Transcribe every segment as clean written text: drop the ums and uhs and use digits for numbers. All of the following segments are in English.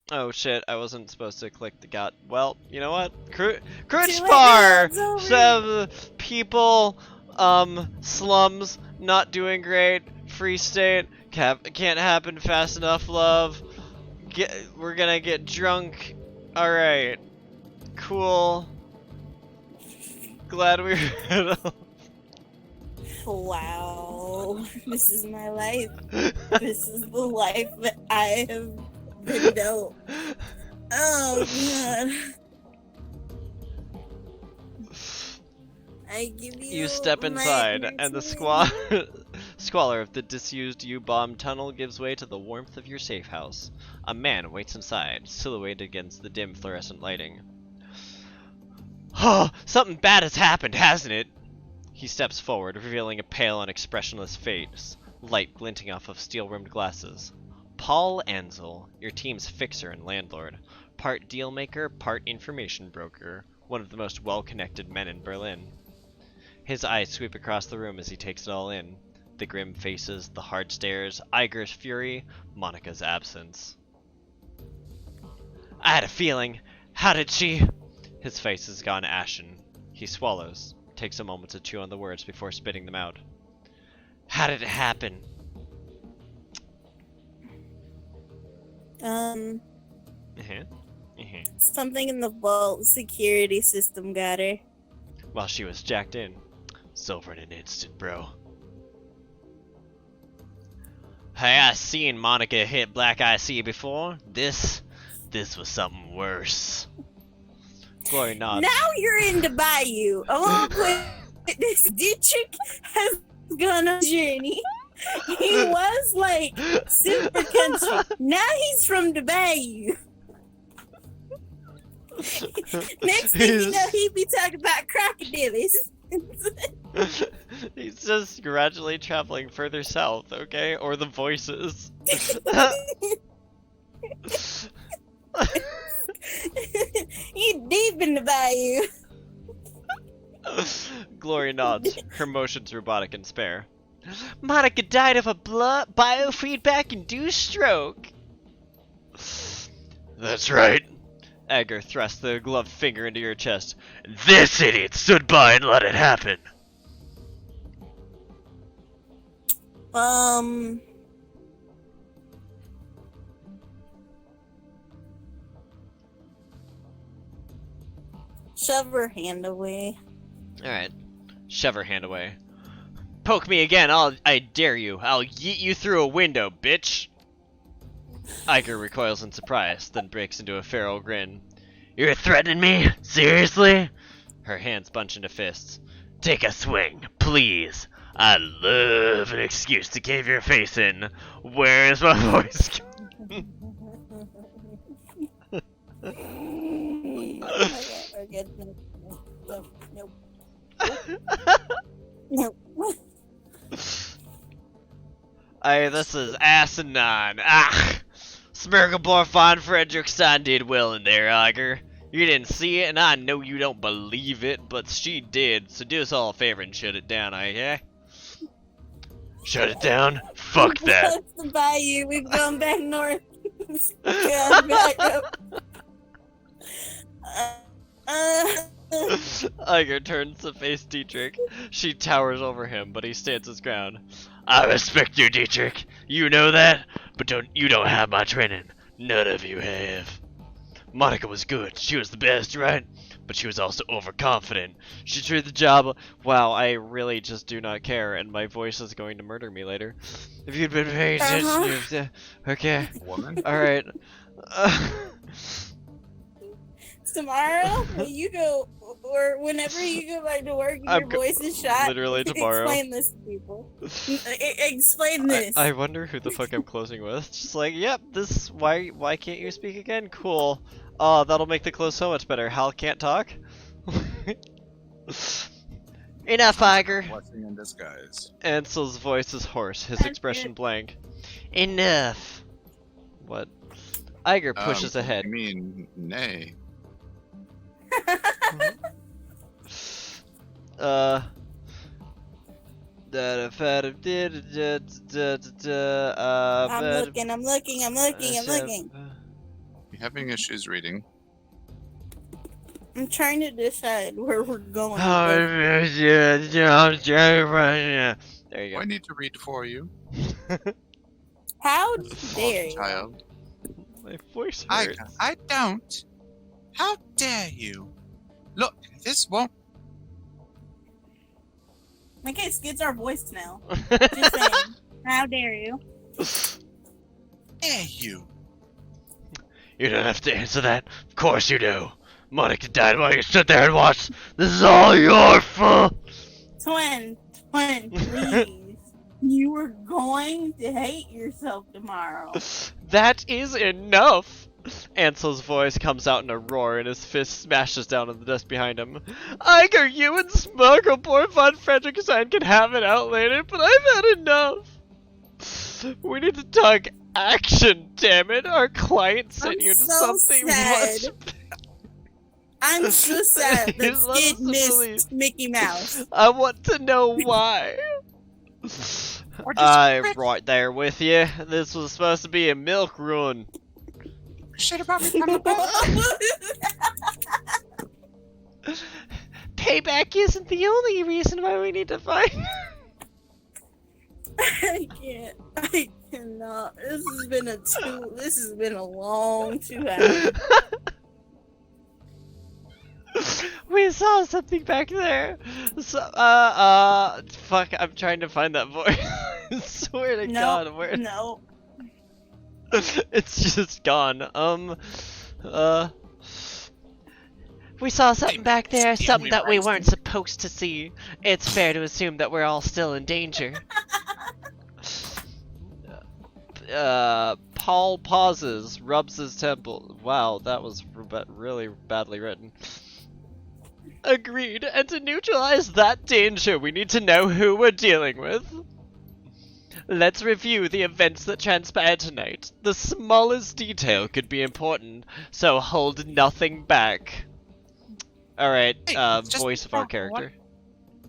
Oh shit, I wasn't supposed to click the got. Well, you know what? Crunch Too late bar! now, it's over. Some people, slums, not doing great, free state, can't happen fast enough, love. We're gonna get drunk. Alright. Cool. Glad we were Wow. This is my life. This is the life that I have been dealt. Oh god. I give you. You step inside, and the squalor of the disused U-bomb tunnel gives way to the warmth of your safe house. A man waits inside, silhouetted against the dim fluorescent lighting. Oh, something bad has happened, hasn't it? He steps forward, revealing a pale and expressionless face, light glinting off of steel-rimmed glasses. Paul Ansel, your team's fixer and landlord, part dealmaker, part information broker, one of the most well-connected men in Berlin. His eyes sweep across the room as he takes it all in. The grim faces, the hard stares, Iger's fury, Monica's absence. I had a feeling. How did she... His face has gone ashen. He swallows, takes a moment to chew on the words before spitting them out. How did it happen? Something in the vault security system got her. While she was jacked in. It's over in an instant, bro. Hey, I seen Monica hit Black IC before. This was something worse. Glory nods. Now you're in the bayou. Along with this Dietrich has gone on a journey. He was like super country. Now he's from the bayou. Next thing you know, he be talking about crocodiles. He's just gradually traveling further south, okay? Or the voices. You deep in the bayou. Glory nods, her motions robotic and spare. Monica died of a biofeedback-induced stroke. That's right. Edgar thrusts the gloved finger into your chest. This idiot stood by and let it happen. Shove her hand away. Alright. Shove her hand away. Poke me again, I dare you. I'll yeet you through a window, bitch. Iger recoils in surprise, then breaks into a feral grin. You're threatening me? Seriously? Her hands bunch into fists. Take a swing, please. I love an excuse to cave your face in. Where is my voice? This is asinine. Smergelborn von Frederickstein did well in there, Iger. You didn't see it, and I know you don't believe it, but she did, so do us all a favor and shut it down, yeah? Shut it down? Fuck that. That's the bayou. We've gone back north. Gone back up. Iger turns to face Dietrich. She towers over him, but he stands his ground. I respect you, Dietrich. You know that, but you don't have my training. None of you have. Monica was good. She was the best, right? But she was also overconfident. She treated the job. Wow, I really just do not care, and my voice is going to murder me later. If you'd been paying attention, okay. Woman? Alright. Tomorrow, when you go, or whenever you go back to work, your voice is shot. Literally tomorrow. Explain this to people. Explain this. I wonder who the fuck I'm closing with. Just like, yep, this. Why can't you speak again? Cool. Oh, that'll make the close so much better. Hal can't talk. Enough, Iger. Blessing in disguise. Ansel's voice is hoarse, his expression blank. Enough. What? Iger pushes ahead. I mean, nay. I'm looking. You having issues reading? I'm trying to decide where we're going. There you I need to read for you. How False dare you? child. My voice I hurts. don't. How dare you? Look, this won't. Okay, Skid's our voice now. Just saying. How dare you? Dare you? You don't have to answer that. Of course you do. Monica died while you stood there and watched. This is all your fault. Twin, please. You are going to hate yourself tomorrow. That is enough. Ansel's voice comes out in a roar and his fist smashes down on the desk behind him. Iger, you and Smuggler Boy Von Frederickstein can have it out later, but I've had enough. We need to talk action, damn it. Our client sent you to so something sad. much. I'm so sad that He's let Skid us to believe. missed Mickey Mouse. I want to know why. I'm right there with you. This was supposed to be a milk run. Shit about me from the boat. Payback isn't the only reason why we need to fight. I can't. I cannot. This has been a long 2 hours. We saw something back there. So, fuck, I'm trying to find that voice. I swear to God, where? No. It's just gone. We saw something back there, something that we weren't supposed to see. It's fair to assume that we're all still in danger. Paul pauses, rubs his temple. Wow, that was really badly written. Agreed, and to neutralize that danger, we need to know who we're dealing with. Let's review the events that transpired tonight. The smallest detail could be important, so hold nothing back. Alright, voice of our character.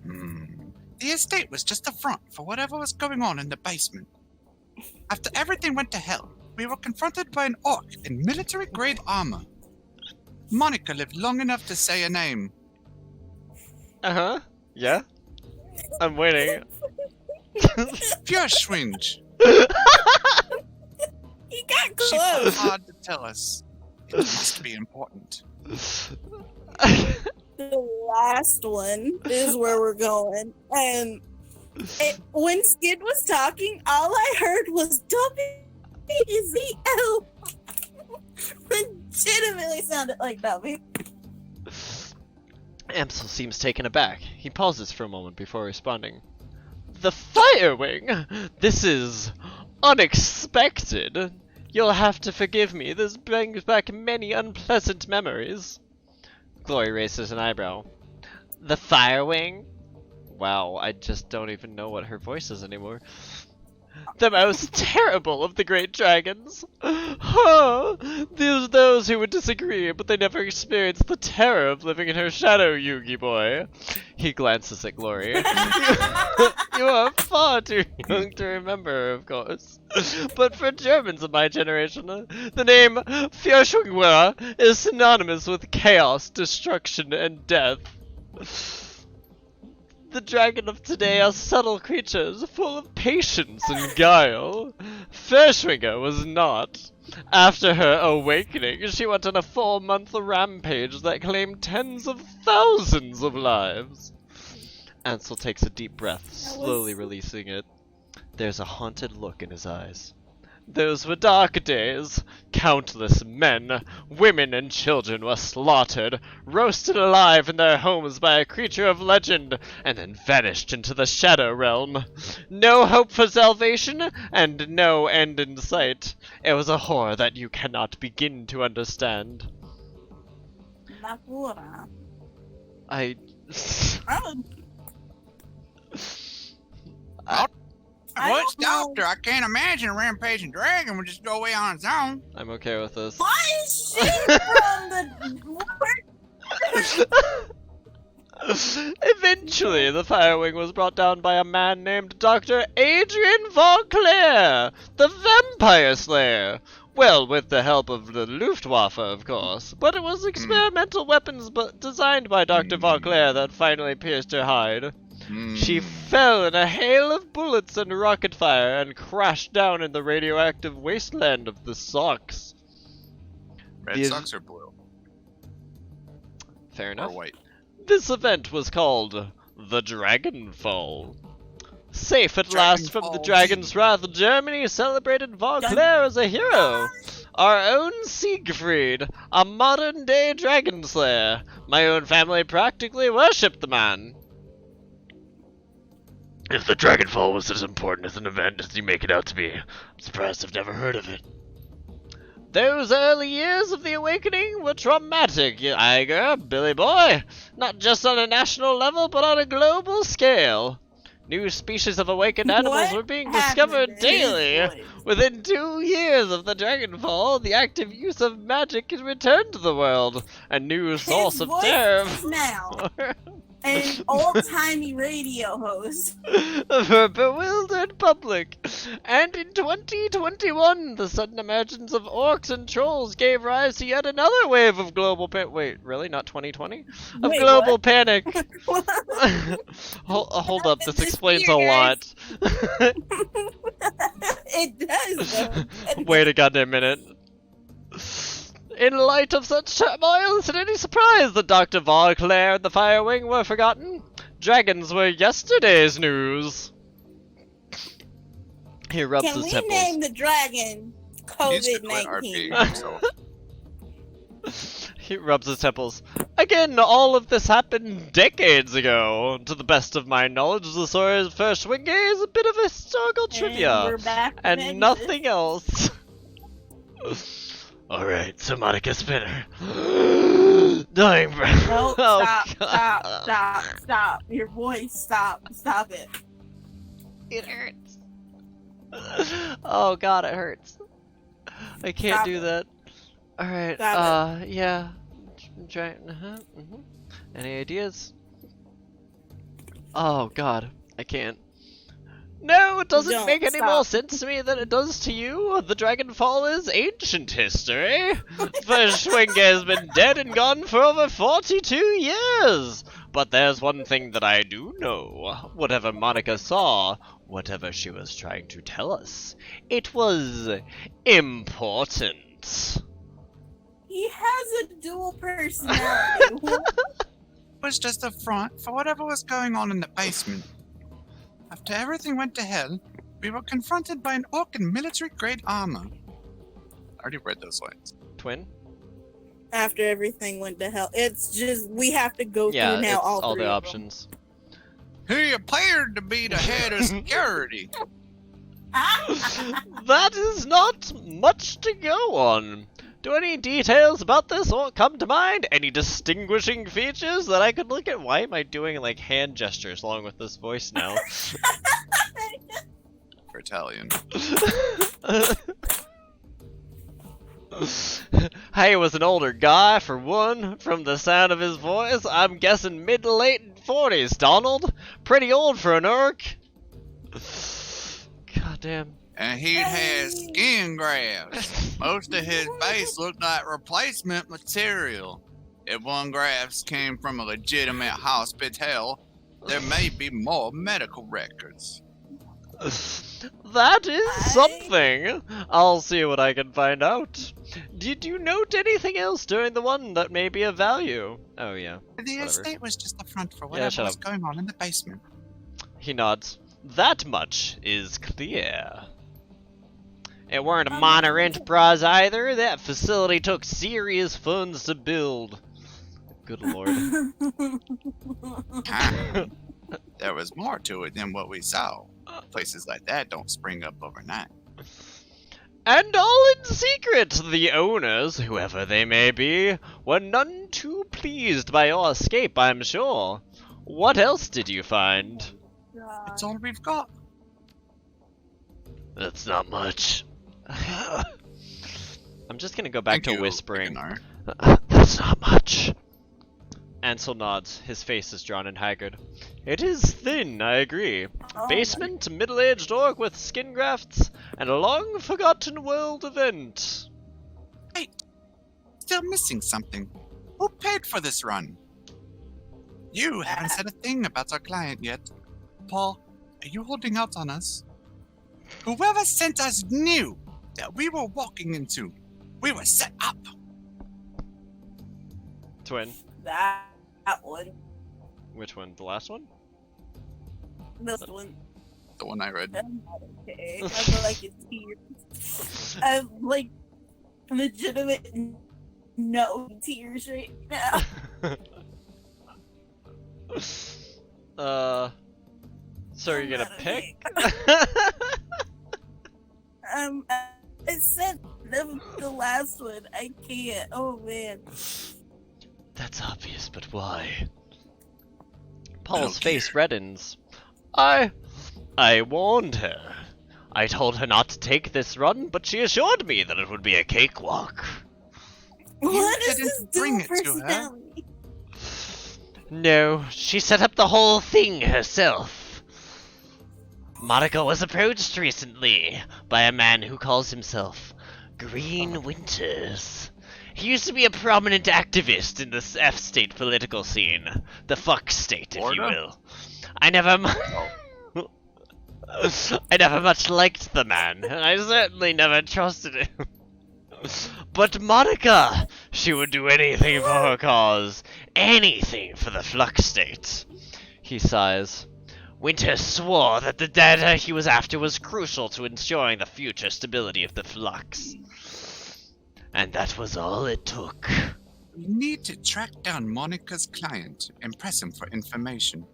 The estate was just a front for whatever was going on in the basement. After everything went to hell, we were confronted by an orc in military-grade armor. Monica lived long enough to say a name. Uh-huh. Yeah? I'm waiting. Pure swinge. He got She close. was hard to tell us. It must be important. The last one is where we're going. And when Skid was talking, all I heard was W-Z-L. Legitimately sounded like W. Amsel seems taken aback. He pauses for a moment before responding. The Fire Wing! This is unexpected. You'll have to forgive me. This brings back many unpleasant memories. Glory raises an eyebrow. The Fire Wing? Wow, I just don't even know what her voice is anymore. The most terrible of the great dragons. Huh? There's those who would disagree, but they never experienced the terror of living in her shadow, Yugi boy. He glances at Glory. You are far too young to remember, of course. But for Germans of my generation, the name Fürschwingerer is synonymous with chaos, destruction, and death. The dragon of today are subtle creatures, full of patience and guile. Fürschwinger was not. After her awakening, she went on a 4-month rampage that claimed tens of thousands of lives. Ansel takes a deep breath, slowly releasing it. There's a haunted look in his eyes. Those were dark days. Countless men, women, and children were slaughtered, roasted alive in their homes by a creature of legend, and then vanished into the Shadow Realm. No hope for salvation, and no end in sight. It was a horror that you cannot begin to understand. Nakura. I... What's doctor? I can't imagine a rampaging dragon would just go away on its own. I'm okay with this. Why is she from the... Eventually, the fire wing was brought down by a man named Dr. Adrian Vauclair, the Vampire Slayer. Well, with the help of the Luftwaffe, of course. But it was experimental weapons designed by Dr. Vauclair that finally pierced her hide. She fell in a hail of bullets and rocket fire and crashed down in the radioactive wasteland of the Sox. Red socks or blue? Fair enough. Or white? This event was called the Dragonfall. Safe at last from the dragon's wrath, Germany celebrated Vauclair as a hero. Our own Siegfried, a modern-day dragon slayer. My own family practically worshipped the man. If the Dragonfall was as important as an event as you make it out to be, I'm surprised I've never heard of it. Those early years of the awakening were traumatic, Iger, Billy boy. Not just on a national level, but on a global scale. New species of awakened animals were being discovered daily. Within 2 years of the Dragonfall, the active use of magic has returned to the world. A new source of terror. Now. An old-timey radio host. For a bewildered public. And in 2021, the sudden emergence of orcs and trolls gave rise to yet another wave of global Wait, really? Not 2020? Of global panic. Hold up, this explains a lot. It does, though. Wait a goddamn minute. In light of such turmoil, is it any surprise that Dr. Vauclair and the Fire Wing were forgotten? Dragons were yesterday's news. He rubs his temples. Can we name the dragon COVID-19? He rubs his temples. Again, all of this happened decades ago. To the best of my knowledge, the story for Schwinge is a bit of historical trivia. And nothing else. Alright, so Monica Spinner. Dying breath. No, stop. Your voice, stop it. It hurts. Oh god, it hurts. I can't do that. Alright, yeah. Any ideas? Oh god, I can't. No, it doesn't make any more sense to me than it does to you. The Dragonfall is ancient history. Schwinge has been dead and gone for over 42 years. But there's one thing that I do know. Whatever Monica saw, whatever she was trying to tell us, it was important. He has a dual personality. It was just a front for whatever was going on in the basement. After everything went to hell, we were confronted by an orc in military-grade armor. I already read those lines. Twin? After everything went to hell. It's just, we have to go through now all the options. He appeared to be the head of security. That is not much to go on. Do any details about this orc come to mind? Any distinguishing features that I could look at? Why am I doing like hand gestures along with this voice now? For Italian. He was an older guy, for one. From the sound of his voice, I'm guessing mid to late 40s. Donald? Pretty old for an orc. Goddamn. And he'd had skin grafts. Most of his base looked like replacement material. If one graft came from a legitimate hospital, there may be more medical records. That is something. I'll see what I can find out. Did you note anything else during the one that may be of value? Oh yeah. The estate was just the front for whatever was going on in the basement. He nods. That much is clear. It weren't a minor enterprise either. That facility took serious funds to build. Good lord. There was more to it than what we saw. Places like that don't spring up overnight. And all in secret, the owners, whoever they may be, were none too pleased by your escape, I'm sure. What else did you find? It's all we've got. That's not much. I'm just gonna go back to whispering. That's not much. Ansel nods. His face is drawn and haggard. It is thin, I agree. Oh, Basement, middle-aged orc with skin grafts, and a long-forgotten world event. Hey, still missing something. Who paid for this run? You haven't said a thing about our client yet. Paul, are you holding out on us? Whoever sent us knew that we were walking into. We were set up. Twin. that one. Which one? The last one? This one. The one I read. I'm not okay. I'm like in tears. I'm like legitimate no tears right now. So are you gonna not pick? I sent them the last one. I can't. Oh man. That's obvious, but why? Paul's don't face care. reddens. I warned her. I told her not to take this run, but she assured me that it would be a cakewalk. What does didn't this bring do it to her. personality? No, she set up the whole thing herself. Monica was approached recently by a man who calls himself Green Winters. He used to be a prominent activist in the F-state political scene. The fuck state, if you Florida? will. I never much liked the man, and I certainly never trusted him. But Monica, she would do anything for her cause. Anything for the Flux State. He sighs. Winter swore that the data he was after was crucial to ensuring the future stability of the Flux. And that was all it took. We need to track down Monica's client and press him for information.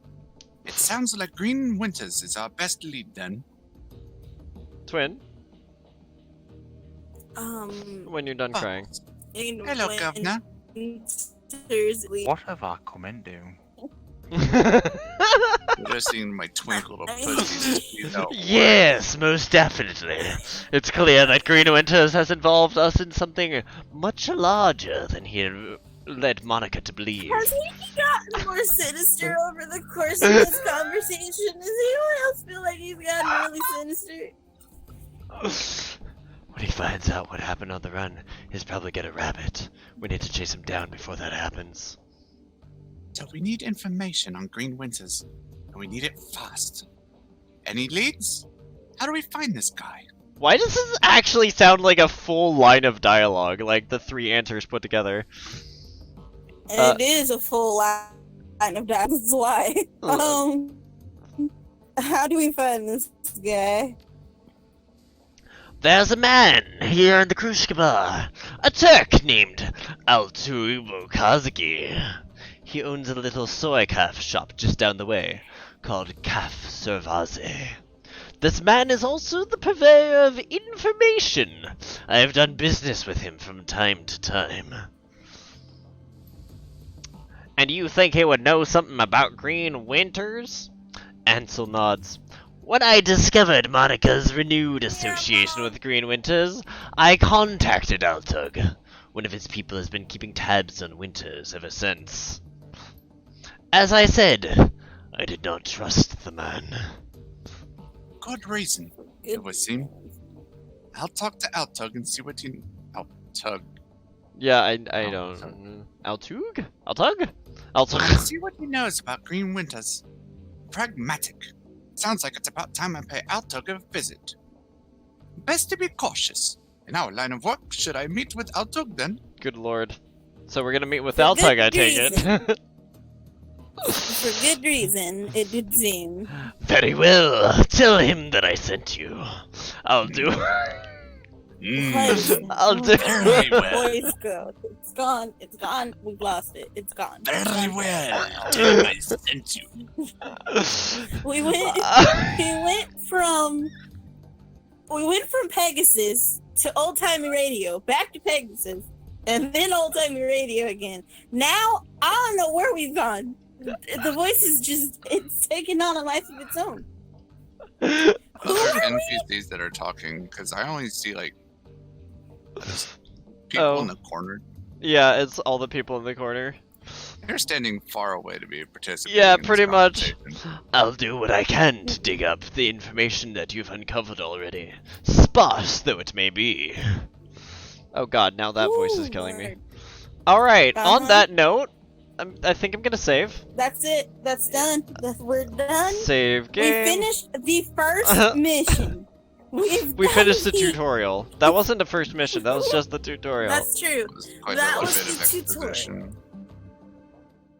It sounds like Green Winters is our best lead then. Twin, Um. when you're done crying. Hello, when Governor. Seriously. What have I come and do? You're just seeing my twink little pussies. Yes, most definitely. It's clear that Green Winters has involved us in something much larger than he had led Monica to believe. Has he gotten more sinister over the course of this conversation? Does anyone else feel like he's gotten really sinister? When he finds out what happened on the run, he's probably get a rabbit. We need to chase him down before that happens. So we need information on Green Winters, and we need it fast. Any leads? How do we find this guy? Why does this actually sound like a full line of dialogue, like the three answers put together? And it is a full line of dialogue. That's why. How do we find this guy? There's a man here in the Krushka, a Turk named Altuibo Kazuki. He owns a little soy calf shop just down the way, called Calf Servaze. This man is also the purveyor of information. I have done business with him from time to time. And you think he would know something about Green Winters? Ansel nods. When I discovered Monica's renewed association with Green Winters, I contacted Altug. One of his people has been keeping tabs on Winters ever since. As I said, I did not trust the man. Good reason, it would seem. I'll talk to Altug and see what he... Altug. Yeah, I don't... Altug? Altug? I'll Altug. see what he knows about Green Winters. Pragmatic. Sounds like it's about time I pay Altug a visit. Best to be cautious. In our line of work, should I meet with Altug then? Good lord. So we're gonna meet with For Altug, good I take it. For good reason, it did seem. Very well. Tell him that I sent you. I'll do. I'll do. Very well. Voice go. It's gone. It's gone. We've lost it. It's gone. Very well. Tell him I sent you. We went from Pegasus to old timey radio, back to Pegasus, and then old timey radio again. Now I don't know where we've gone. The voice is just—it's taking on a life of its own. Other NPCs that are talking, because I only see like just people in the corner. Yeah, it's all the people in the corner. You're standing far away to be participating. Yeah, in this pretty much. conversation. I'll do what I can to dig up the information that you've uncovered already, sparse though it may be. Oh god, now that voice is Ooh, killing me. word. Alright, on Uh-huh. that note, I think I'm gonna save. That's it. That's done. We're done. Save We game. finished the first mission. We finished the tutorial. That wasn't the first mission, that was just the tutorial. That's true. It was quite That a was bit of the tutorial. exposition.